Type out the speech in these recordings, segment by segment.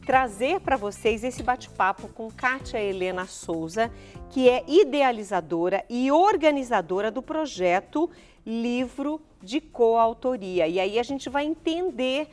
trazer para vocês esse bate-papo com Kátia Helena Souza, que é idealizadora e organizadora do projeto Livro de Coautoria. E aí a gente vai entender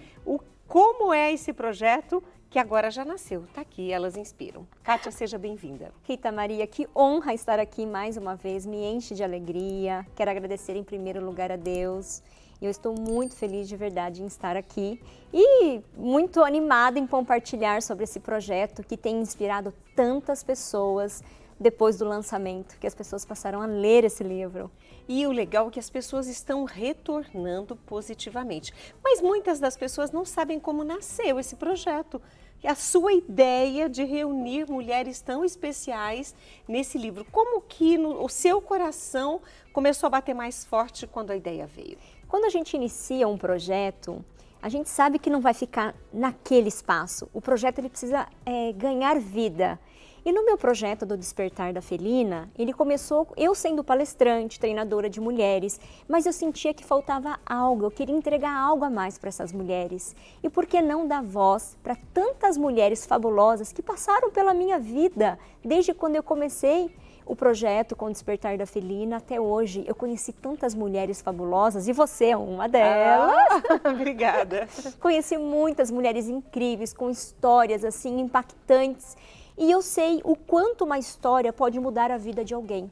como é esse projeto que agora já nasceu. Tá aqui, elas inspiram. Kátia, seja bem-vinda. Rita Maria, que honra estar aqui mais uma vez, me enche de alegria. Quero agradecer em primeiro lugar a Deus. Eu estou muito feliz de verdade em estar aqui e muito animada em compartilhar sobre esse projeto que tem inspirado tantas pessoas depois do lançamento, que as pessoas passaram a ler esse livro. E o legal é que as pessoas estão retornando positivamente. Mas muitas das pessoas não sabem como nasceu esse projeto. A sua ideia de reunir mulheres tão especiais nesse livro. Como que o seu coração começou a bater mais forte quando a ideia veio? Quando a gente inicia um projeto, a gente sabe que não vai ficar naquele espaço. O projeto ele precisa ganhar vida. E no meu projeto do Despertar da Felina, ele começou eu sendo palestrante, treinadora de mulheres, mas eu sentia que faltava algo, eu queria entregar algo a mais para essas mulheres. E por que não dar voz para tantas mulheres fabulosas que passaram pela minha vida desde quando eu comecei o projeto com o Despertar da Felina até hoje? Eu conheci tantas mulheres fabulosas e você é uma delas. Obrigada. Conheci muitas mulheres incríveis, com histórias assim impactantes. E eu sei o quanto uma história pode mudar a vida de alguém.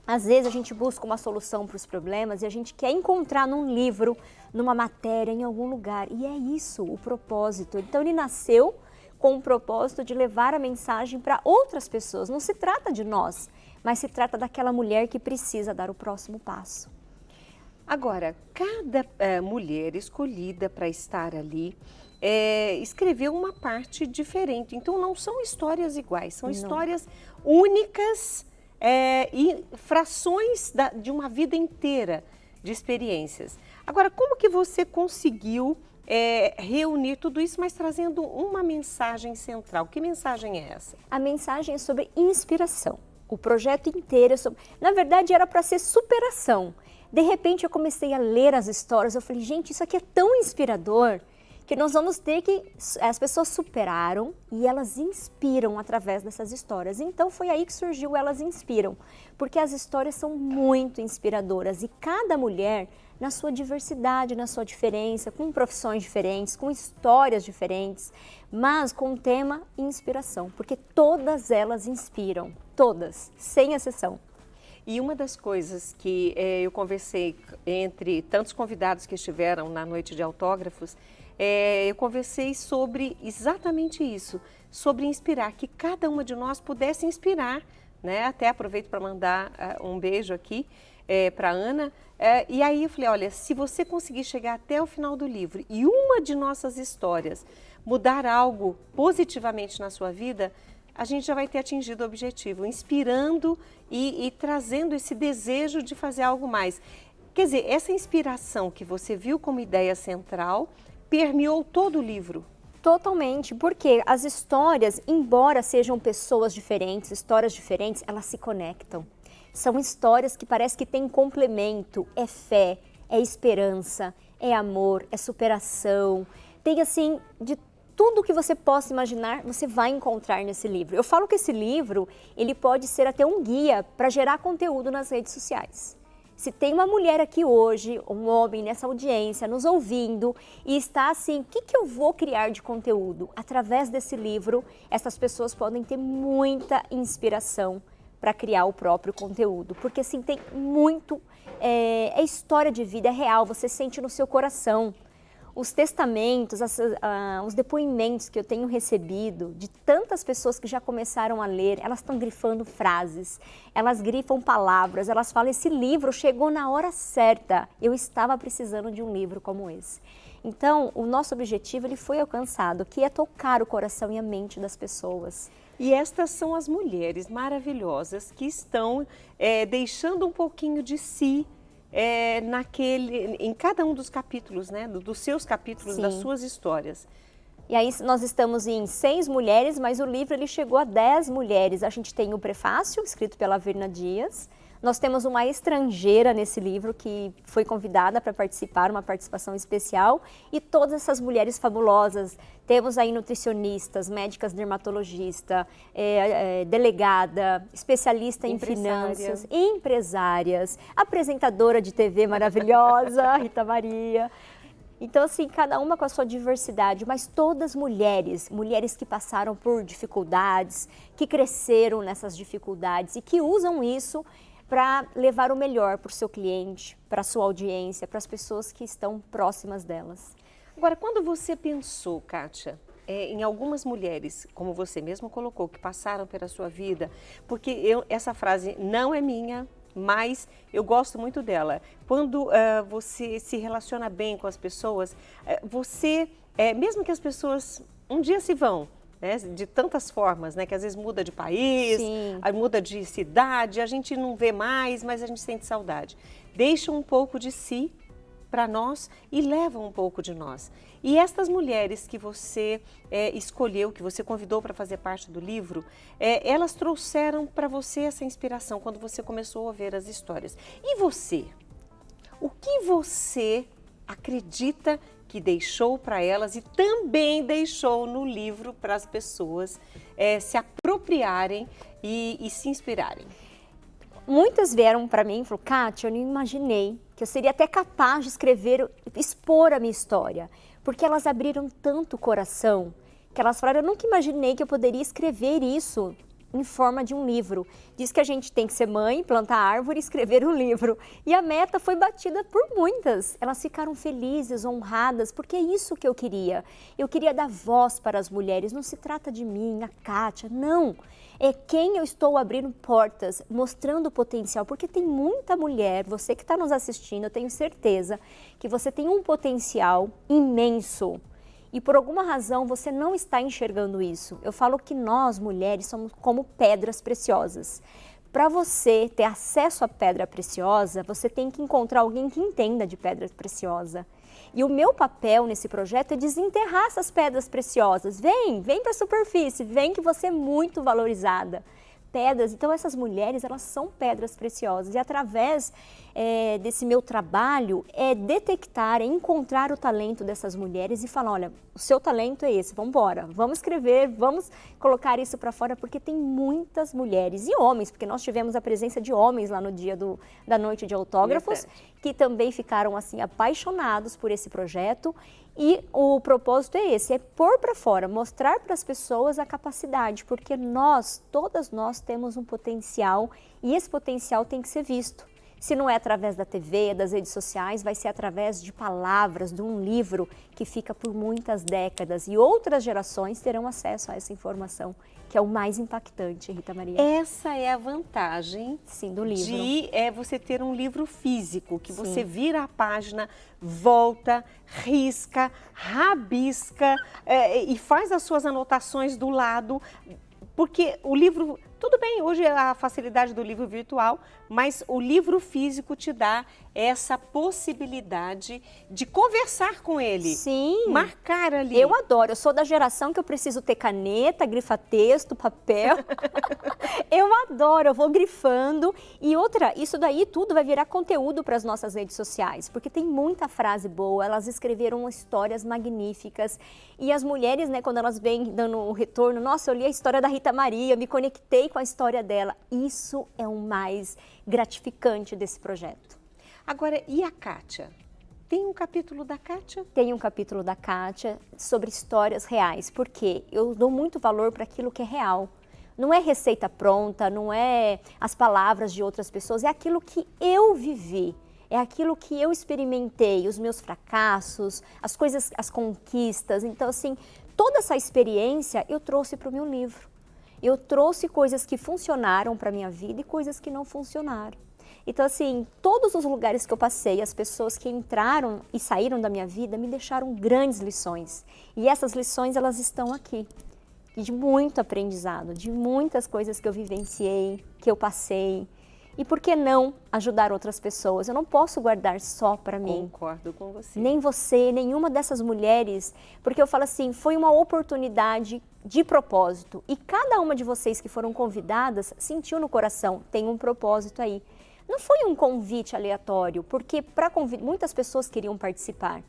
Às vezes a gente busca uma solução para os problemas e a gente quer encontrar num livro, numa matéria, em algum lugar. E é isso o propósito. Então ele nasceu com o propósito de levar a mensagem para outras pessoas. Não se trata de nós, mas se trata daquela mulher que precisa dar o próximo passo. Agora, cada mulher escolhida para estar ali escreveu uma parte diferente. Então, não são histórias iguais, são histórias únicas e frações de uma vida inteira de experiências. Agora, como que você conseguiu reunir tudo isso, mas trazendo uma mensagem central? Que mensagem é essa? A mensagem é sobre inspiração. O projeto inteiro é sobre... Na verdade, era para ser superação. De repente, eu comecei a ler as histórias, eu falei, gente, isso aqui é tão inspirador que nós vamos ter que... As pessoas superaram e elas inspiram através dessas histórias. Então, foi aí que surgiu Elas Inspiram, porque as histórias são muito inspiradoras e cada mulher, na sua diversidade, na sua diferença, com profissões diferentes, com histórias diferentes, mas com o tema inspiração, porque todas elas inspiram, todas, sem exceção. E uma das coisas que eu conversei entre tantos convidados que estiveram na noite de autógrafos, eu conversei sobre exatamente isso, sobre inspirar, que cada uma de nós pudesse inspirar, né? Até aproveito para mandar um beijo aqui para a Ana. E aí eu falei, olha, se você conseguir chegar até o final do livro e uma de nossas histórias mudar algo positivamente na sua vida, a gente já vai ter atingido o objetivo, inspirando e trazendo esse desejo de fazer algo mais. Quer dizer, essa inspiração que você viu como ideia central permeou todo o livro. Totalmente, porque as histórias, embora sejam pessoas diferentes, histórias diferentes, elas se conectam. São histórias que parece que têm complemento, é fé, é esperança, é amor, é superação. Tem assim, de tudo que você possa imaginar, você vai encontrar nesse livro. Eu falo que esse livro, ele pode ser até um guia para gerar conteúdo nas redes sociais. Se tem uma mulher aqui hoje, um homem nessa audiência, nos ouvindo e está assim, o que eu vou criar de conteúdo? Através desse livro, essas pessoas podem ter muita inspiração para criar o próprio conteúdo, porque assim tem muito, é história de vida, é real, você sente no seu coração. Os testamentos, os depoimentos que eu tenho recebido de tantas pessoas que já começaram a ler, elas estão grifando frases, elas grifam palavras, elas falam, esse livro chegou na hora certa, eu estava precisando de um livro como esse. Então, o nosso objetivo ele foi alcançado, que é tocar o coração e a mente das pessoas. E estas são as mulheres maravilhosas que estão deixando um pouquinho de si em cada um dos capítulos, né? Dos seus capítulos, das suas histórias. E aí nós estamos em 6 mulheres, mas o livro ele chegou a 10 mulheres. A gente tem o prefácio, escrito pela Virna Dias, Nós temos uma estrangeira nesse livro que foi convidada para participar, uma participação especial, e todas essas mulheres fabulosas. Temos aí nutricionistas, médicas dermatologista, delegada, especialista em finanças, empresárias, apresentadora de TV maravilhosa, Rita Maria. Então, assim, cada uma com a sua diversidade, mas todas mulheres, mulheres que passaram por dificuldades, que cresceram nessas dificuldades e que usam isso para levar o melhor para o seu cliente, para a sua audiência, para as pessoas que estão próximas delas. Agora, quando você pensou, Kátia, em algumas mulheres, como você mesma colocou, que passaram pela sua vida, porque essa frase não é minha, mas eu gosto muito dela. Quando você se relaciona bem com as pessoas, mesmo que as pessoas um dia se vão, né, de tantas formas, né, que às vezes muda de país, muda de cidade, a gente não vê mais, mas a gente sente saudade. Deixa um pouco de si para nós e levam um pouco de nós. E estas mulheres que você escolheu, que você convidou para fazer parte do livro, elas trouxeram para você essa inspiração quando você começou a ver as histórias. E você? O que você acredita que deixou para elas e também deixou no livro para as pessoas se apropriarem e se inspirarem? Muitas vieram para mim e falaram, Kátia, eu não imaginei que eu seria até capaz de escrever, expor a minha história, porque elas abriram tanto o coração, que elas falaram, eu nunca imaginei que eu poderia escrever isso em forma de um livro. Diz que a gente tem que ser mãe, plantar árvore e escrever um livro. E a meta foi batida por muitas. Elas ficaram felizes, honradas, porque é isso que eu queria. Eu queria dar voz para as mulheres. Não se trata de mim, a Kátia, não. É quem eu estou abrindo portas, mostrando o potencial, porque tem muita mulher, você que está nos assistindo, eu tenho certeza que você tem um potencial imenso. E por alguma razão você não está enxergando isso. Eu falo que nós, mulheres, somos como pedras preciosas. Para você ter acesso à pedra preciosa, você tem que encontrar alguém que entenda de pedra preciosa. E o meu papel nesse projeto é desenterrar essas pedras preciosas. Vem para a superfície, vem que você é muito valorizada. Pedras, então essas mulheres, elas são pedras preciosas e através desse meu trabalho é detectar, é encontrar o talento dessas mulheres e falar, olha, o seu talento é esse, vamos embora, vamos escrever, vamos colocar isso para fora, porque tem muitas mulheres e homens, porque nós tivemos a presença de homens lá no dia da noite de autógrafos, que também ficaram assim apaixonados por esse projeto. E o propósito é esse, é pôr para fora, mostrar para as pessoas a capacidade, porque todas nós temos um potencial e esse potencial tem que ser visto. Se não é através da TV, das redes sociais, vai ser através de palavras, de um livro que fica por muitas décadas e outras gerações terão acesso a essa informação, que é o mais impactante, Rita Maria. Essa é a vantagem, sim, do livro. De você ter um livro físico, que você vira a página, volta, risca, rabisca e faz as suas anotações do lado, porque o livro, tudo bem, hoje é a facilidade do livro virtual, mas o livro físico te dá essa possibilidade de conversar com ele. Sim. Marcar ali. Eu adoro, eu sou da geração que eu preciso ter caneta, grifa-texto, papel. Eu adoro, eu vou grifando. E outra, isso daí tudo vai virar conteúdo para as nossas redes sociais, porque tem muita frase boa, elas escreveram histórias magníficas. E as mulheres, né, quando elas vêm dando o retorno, nossa, eu li a história da Rita Maria, me conectei com a história dela. Isso é o mais gratificante desse projeto. Agora, e a Kátia? Tem um capítulo da Kátia? Tem um capítulo da Kátia sobre histórias reais, porque eu dou muito valor para aquilo que é real. Não é receita pronta, não é as palavras de outras pessoas, é aquilo que eu vivi, é aquilo que eu experimentei, os meus fracassos, as coisas, as conquistas. Então, assim, toda essa experiência eu trouxe para o meu livro. Eu trouxe coisas que funcionaram para a minha vida e coisas que não funcionaram. Então, assim, todos os lugares que eu passei, as pessoas que entraram e saíram da minha vida me deixaram grandes lições. E essas lições, elas estão aqui. E de muito aprendizado, de muitas coisas que eu vivenciei, que eu passei. E por que não ajudar outras pessoas? Eu não posso guardar só para mim. Concordo com você. Nem você, nenhuma dessas mulheres, porque eu falo assim, foi uma oportunidade de propósito. E cada uma de vocês que foram convidadas sentiu no coração, tem um propósito aí. Não foi um convite aleatório, porque muitas pessoas queriam participar,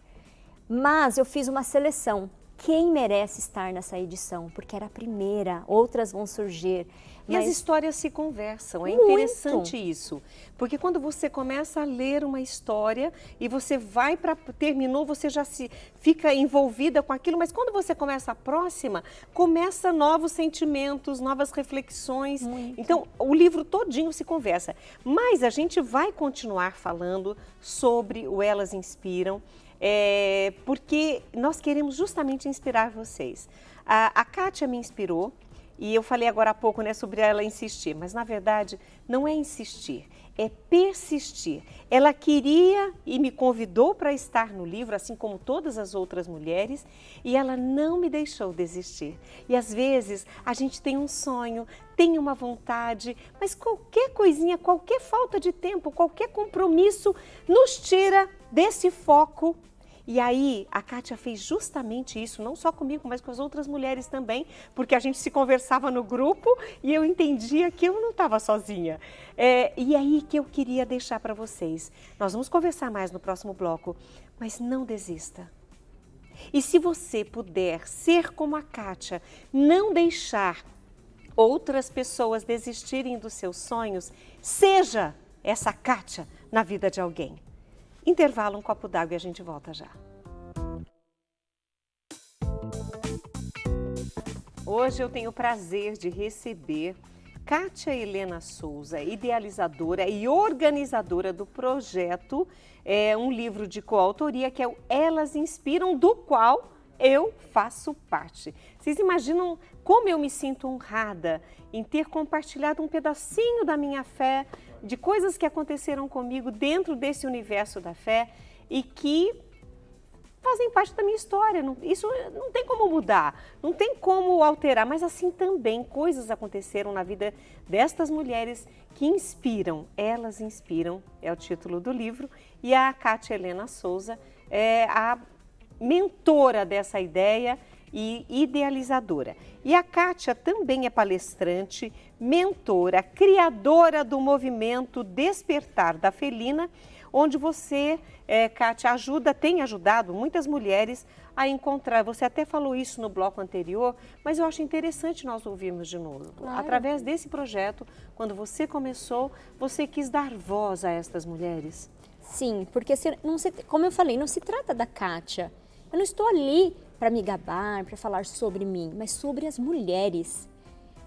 mas eu fiz uma seleção. Quem merece estar nessa edição? Porque era a primeira, outras vão surgir. E as histórias se conversam, é Muito. interessante isso. Porque quando você começa a ler uma história e você vai para... terminou, você já se fica envolvida com aquilo, mas quando você começa a próxima, começa novos sentimentos, novas reflexões. Muito. Então, o livro todinho se conversa. Mas a gente vai continuar falando sobre o Elas Inspiram, porque nós queremos justamente inspirar vocês. A Kátia me inspirou. E eu falei agora há pouco, né, sobre ela insistir, mas na verdade não é insistir, é persistir. Ela queria e me convidou para estar no livro, assim como todas as outras mulheres, e ela não me deixou desistir. E às vezes a gente tem um sonho, tem uma vontade, mas qualquer coisinha, qualquer falta de tempo, qualquer compromisso nos tira desse foco. E aí, a Kátia fez justamente isso, não só comigo, mas com as outras mulheres também, porque a gente se conversava no grupo e eu entendia que eu não estava sozinha. E aí que eu queria deixar para vocês. Nós vamos conversar mais no próximo bloco, mas não desista. E se você puder ser como a Kátia, não deixar outras pessoas desistirem dos seus sonhos, seja essa Kátia na vida de alguém. Intervalo, um copo d'água e a gente volta já. Hoje eu tenho o prazer de receber Kátia Helena Souza, idealizadora e organizadora do projeto, um livro de coautoria que é o Elas Inspiram, do qual eu faço parte. Vocês imaginam como eu me sinto honrada em ter compartilhado um pedacinho da minha fé, de coisas que aconteceram comigo dentro desse universo da fé e que fazem parte da minha história. Isso não tem como mudar, não tem como alterar, mas assim também coisas aconteceram na vida destas mulheres que inspiram. Elas Inspiram, é o título do livro, e a Kátia Helena Souza é a mentora dessa ideia e idealizadora. E a Kátia também é palestrante, mentora, criadora do movimento Despertar da Felina, onde você, Kátia, tem ajudado muitas mulheres a encontrar. Você até falou isso no bloco anterior, mas eu acho interessante nós ouvirmos de novo. Claro. Através desse projeto, quando você começou, você quis dar voz a estas mulheres. Sim, porque como eu falei, não se trata da Kátia. Eu não estou ali para me gabar, para falar sobre mim, mas sobre as mulheres.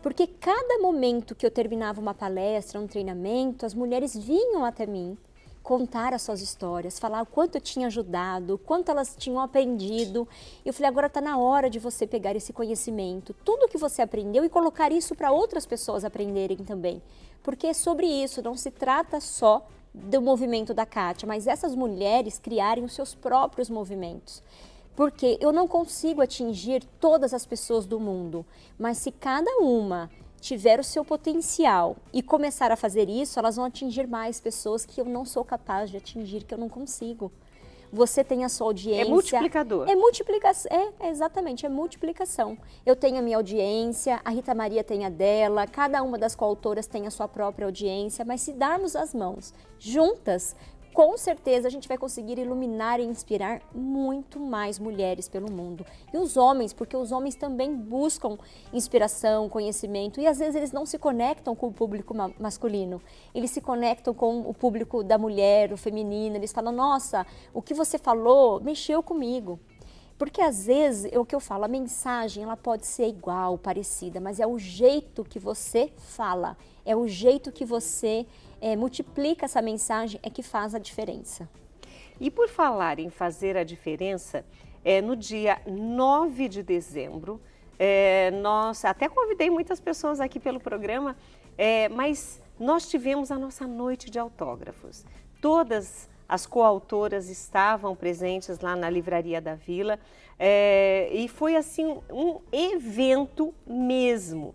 Porque cada momento que eu terminava uma palestra, um treinamento, as mulheres vinham até mim contar as suas histórias, falar o quanto eu tinha ajudado, o quanto elas tinham aprendido. Eu falei, agora está na hora de você pegar esse conhecimento, tudo que você aprendeu e colocar isso para outras pessoas aprenderem também. Porque é sobre isso, não se trata só do movimento da Kátia, mas essas mulheres criarem os seus próprios movimentos. Porque eu não consigo atingir todas as pessoas do mundo, mas se cada uma tiver o seu potencial e começar a fazer isso, elas vão atingir mais pessoas que eu não sou capaz de atingir, que eu não consigo. Você tem a sua audiência. É multiplicador. É multiplicação, exatamente, é multiplicação. Eu tenho a minha audiência, a Rita Maria tem a dela, cada uma das coautoras tem a sua própria audiência, mas se darmos as mãos juntas, com certeza a gente vai conseguir iluminar e inspirar muito mais mulheres pelo mundo. E os homens, porque os homens também buscam inspiração, conhecimento, e às vezes eles não se conectam com o público masculino. Eles se conectam com o público da mulher, o feminino, eles falam, nossa, o que você falou mexeu comigo. Porque às vezes, é o que eu falo, a mensagem ela pode ser igual, parecida, mas é o jeito que você fala, é o jeito que você multiplica essa mensagem é que faz a diferença. E por falar em fazer a diferença, no dia 9 de dezembro, nós até convidei muitas pessoas aqui pelo programa, mas nós tivemos a nossa noite de autógrafos. Todas as coautoras estavam presentes lá na Livraria da Vila e foi assim um evento mesmo.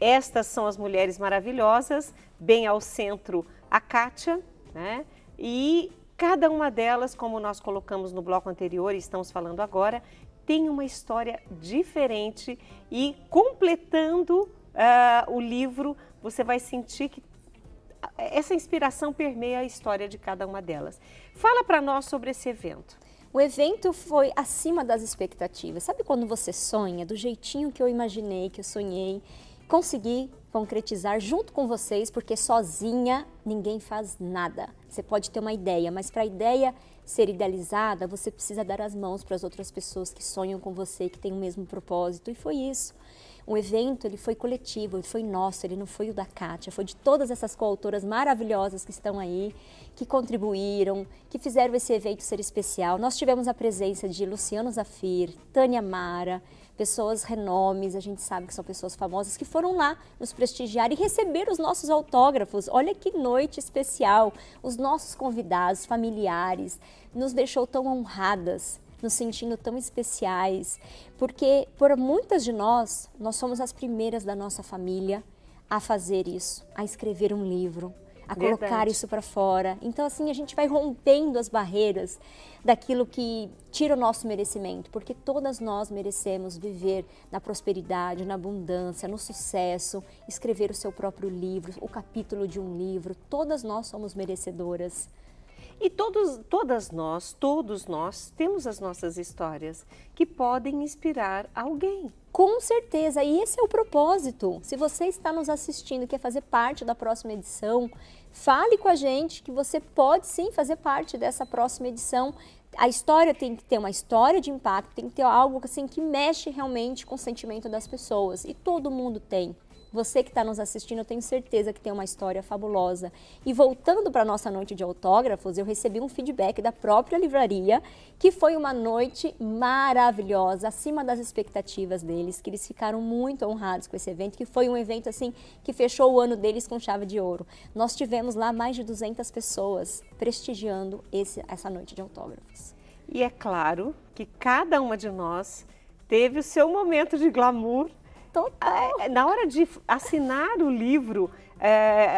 Estas são as mulheres maravilhosas, bem ao centro a Kátia, né? E cada uma delas, como nós colocamos no bloco anterior e estamos falando agora, tem uma história diferente e completando o livro, você vai sentir que essa inspiração permeia a história de cada uma delas. Fala para nós sobre esse evento. O evento foi acima das expectativas. Sabe quando você sonha do jeitinho que eu imaginei, que eu sonhei? Consegui concretizar junto com vocês, porque sozinha ninguém faz nada. Você pode ter uma ideia, mas para a ideia ser idealizada, você precisa dar as mãos para as outras pessoas que sonham com você, que têm o mesmo propósito, e foi isso. O evento, ele foi coletivo, ele foi nosso, ele não foi o da Kátia, foi de todas essas coautoras maravilhosas que estão aí, que contribuíram, que fizeram esse evento ser especial. Nós tivemos a presença de Luciano Zafir, Tânia Mara, pessoas renomes, a gente sabe que são pessoas famosas, que foram lá nos prestigiar e receber os nossos autógrafos. Olha que noite especial! Os nossos convidados, familiares, nos deixou tão honradas, nos sentindo tão especiais, porque por muitas de nós somos as primeiras da nossa família a fazer isso, a escrever um livro, a colocar isso para fora. Então assim, a gente vai rompendo as barreiras daquilo que tira o nosso merecimento, porque todas nós merecemos viver na prosperidade, na abundância, no sucesso, escrever o seu próprio livro, o capítulo de um livro, todas nós somos merecedoras. E todos nós temos as nossas histórias que podem inspirar alguém. Com certeza, e esse é o propósito. Se você está nos assistindo e quer fazer parte da próxima edição, fale com a gente que você pode sim fazer parte dessa próxima edição. A história tem que ter uma história de impacto, tem que ter algo assim que mexe realmente com o sentimento das pessoas. E todo mundo tem. Você que está nos assistindo, eu tenho certeza que tem uma história fabulosa. E voltando para a nossa noite de autógrafos, eu recebi um feedback da própria livraria, que foi uma noite maravilhosa, acima das expectativas deles, que eles ficaram muito honrados com esse evento, que foi um evento assim que fechou o ano deles com chave de ouro. Nós tivemos lá mais de 200 pessoas prestigiando essa noite de autógrafos. E é claro que cada uma de nós teve o seu momento de glamour. Total. Na hora de assinar o livro,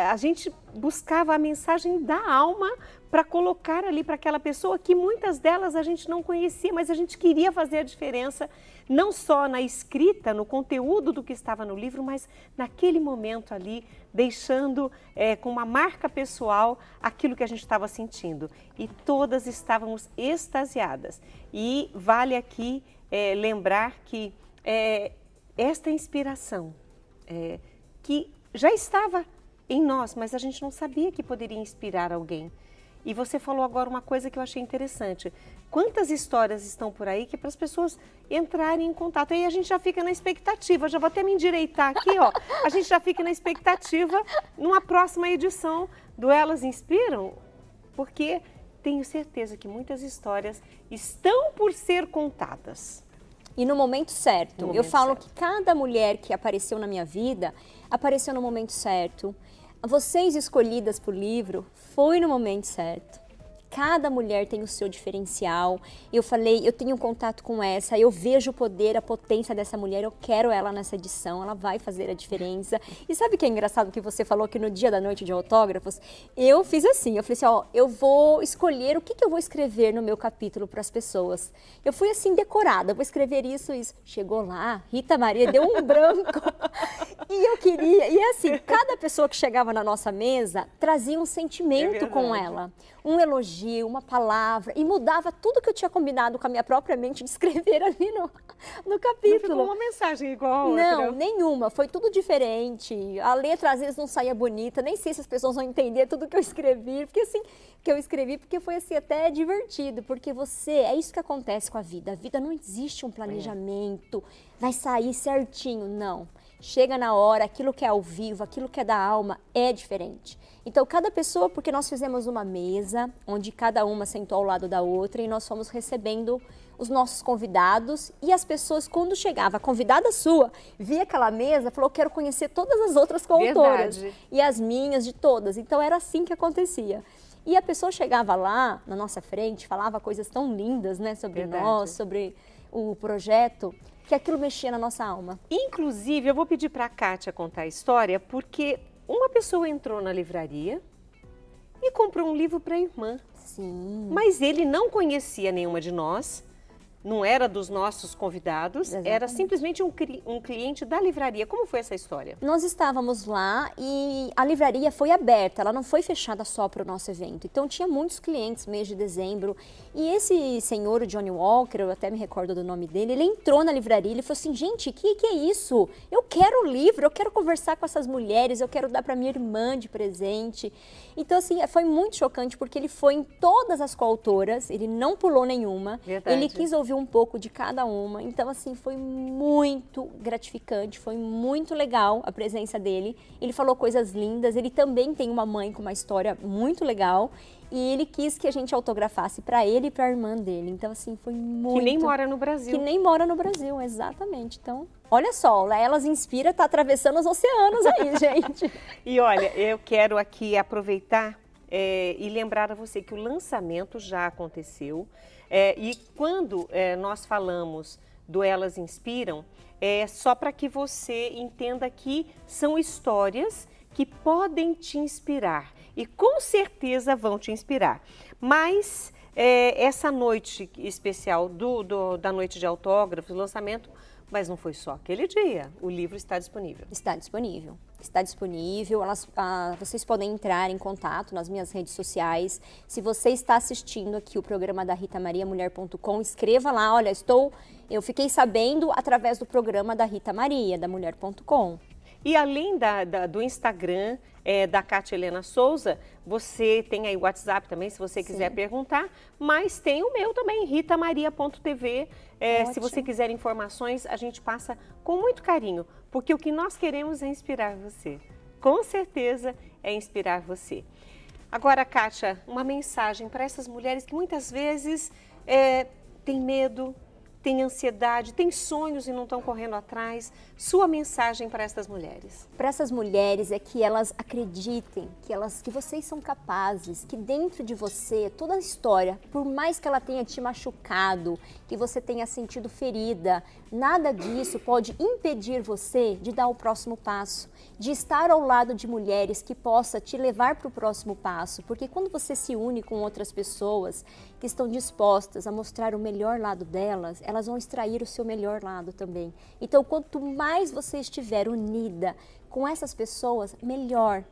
a gente buscava a mensagem da alma para colocar ali para aquela pessoa que muitas delas a gente não conhecia, mas a gente queria fazer a diferença, não só na escrita, no conteúdo do que estava no livro, mas naquele momento ali, deixando com uma marca pessoal aquilo que a gente estava sentindo. E todas estávamos extasiadas. E vale aqui lembrar que esta inspiração que já estava em nós, mas a gente não sabia que poderia inspirar alguém. E você falou agora uma coisa que eu achei interessante. Quantas histórias estão por aí que é para as pessoas entrarem em contato? Aí a gente já fica na expectativa, já vou até me endireitar aqui, ó. A gente já fica na expectativa numa próxima edição do Elas Inspiram, porque tenho certeza que muitas histórias estão por ser contadas. E no momento certo. Eu falo que cada mulher que apareceu na minha vida, apareceu no momento certo. Vocês escolhidas por livro, foi no momento certo. Cada mulher tem o seu diferencial. Eu falei, eu tenho um contato com essa, eu vejo o poder, a potência dessa mulher, eu quero ela nessa edição, ela vai fazer a diferença. E sabe o que é engraçado que você falou que no dia da noite de autógrafos, eu fiz assim, eu falei assim, ó, eu vou escolher o que eu vou escrever no meu capítulo para as pessoas. Eu fui assim decorada, vou escrever isso. Chegou lá, Rita Maria deu um branco. E eu queria, e assim, cada pessoa que chegava na nossa mesa trazia um sentimento com ela. Um elogio, uma palavra, e mudava tudo que eu tinha combinado com a minha própria mente de escrever ali no capítulo. Não ficou uma mensagem igual a outra? Não, nenhuma, foi tudo diferente. A letra às vezes não saía bonita, nem sei se as pessoas vão entender tudo que eu escrevi, porque foi assim até divertido, porque é isso que acontece com a vida não existe um planejamento, vai sair certinho, não. Chega na hora, aquilo que é ao vivo, aquilo que é da alma é diferente. Então, cada pessoa, porque nós fizemos uma mesa, onde cada uma sentou ao lado da outra e nós fomos recebendo os nossos convidados e as pessoas, quando chegava a convidada sua, via aquela mesa, falou, quero conhecer todas as outras coautoras. Verdade. E as minhas, de todas. Então, era assim que acontecia. E a pessoa chegava lá, na nossa frente, falava coisas tão lindas, né, sobre Verdade. nós, sobre o projeto, que aquilo mexia na nossa alma. Inclusive, eu vou pedir para a Kátia contar a história, porque uma pessoa entrou na livraria e comprou um livro para a irmã. Sim. Mas ele não conhecia nenhuma de nós, não era dos nossos convidados, era Exatamente. simplesmente um cliente da livraria. Como foi essa história? Nós estávamos lá e a livraria foi aberta, ela não foi fechada só para o nosso evento. Então tinha muitos clientes mês de dezembro. E esse senhor, o Johnny Walker, eu até me recordo do nome dele, ele entrou na livraria e ele falou assim, gente, que é isso? Eu quero o livro, eu quero conversar com essas mulheres, eu quero dar para minha irmã de presente. Então assim, foi muito chocante porque ele foi em todas as coautoras, ele não pulou nenhuma. Verdade. Ele quis ouvir um pouco de cada uma. Então assim, foi muito gratificante, foi muito legal a presença dele. Ele falou coisas lindas, ele também tem uma mãe com uma história muito legal. E ele quis que a gente autografasse para ele e para a irmã dele. Então, assim, foi muito... Que nem mora no Brasil. Que nem mora no Brasil, exatamente. Então, olha só, Elas Inspira tá atravessando os oceanos aí, gente. E olha, eu quero aqui aproveitar e lembrar a você que o lançamento já aconteceu. E quando nós falamos do Elas Inspiram, é só para que você entenda que são histórias que podem te inspirar. E com certeza vão te inspirar. Mas essa noite especial da noite de autógrafos, lançamento, mas não foi só aquele dia. O livro está disponível. Está disponível. Está disponível. Vocês podem entrar em contato nas minhas redes sociais. Se você está assistindo aqui o programa da ritamariamulher.com, escreva lá, olha, eu fiquei sabendo através do programa da Rita Maria, da mulher.com. E além do Instagram da Kátia Helena Souza, você tem aí o WhatsApp também, se você quiser perguntar, mas tem o meu também, ritamaria.tv. Se você quiser informações, a gente passa com muito carinho, porque o que nós queremos é inspirar você. Com certeza é inspirar você. Agora, Kátia, uma mensagem para essas mulheres que muitas vezes têm medo, têm ansiedade, têm sonhos e não estão correndo atrás. Sua mensagem para essas mulheres? Para essas mulheres é que elas acreditem, que vocês são capazes, que dentro de você, toda a história, por mais que ela tenha te machucado, que você tenha sentido ferida, nada disso pode impedir você de dar o próximo passo, de estar ao lado de mulheres que possa te levar para o próximo passo, porque quando você se une com outras pessoas que estão dispostas a mostrar o melhor lado delas, elas vão extrair o seu melhor lado também. Então, quanto mais você estiver unida com essas pessoas, melhor,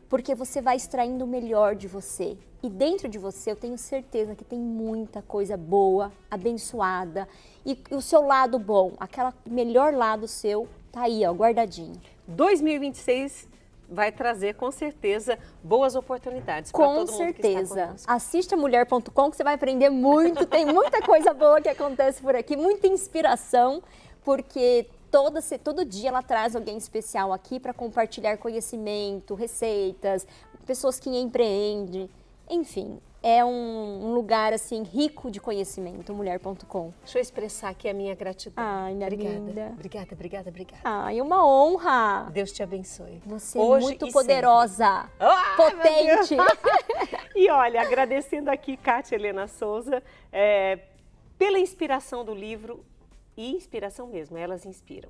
porque você vai extraindo o melhor de você. E dentro de você, eu tenho certeza que tem muita coisa boa, abençoada, e o seu lado bom, aquele melhor lado seu, tá aí, ó, guardadinho. 2026 vai trazer, com certeza, boas oportunidades para todo mundo que está conosco. Assista mulher.com que você vai aprender muito, tem muita coisa boa que acontece por aqui, muita inspiração, porque todo dia ela traz alguém especial aqui para compartilhar conhecimento, receitas, pessoas que empreendem, enfim. É um lugar, assim, rico de conhecimento, mulher.com. Deixa eu expressar aqui a minha gratidão. Ai, minha linda. Obrigada. Ai, uma honra. Deus te abençoe. Você é muito poderosa, potente. E olha, agradecendo aqui Kátia Helena Souza pela inspiração do livro, e inspiração mesmo, elas inspiram.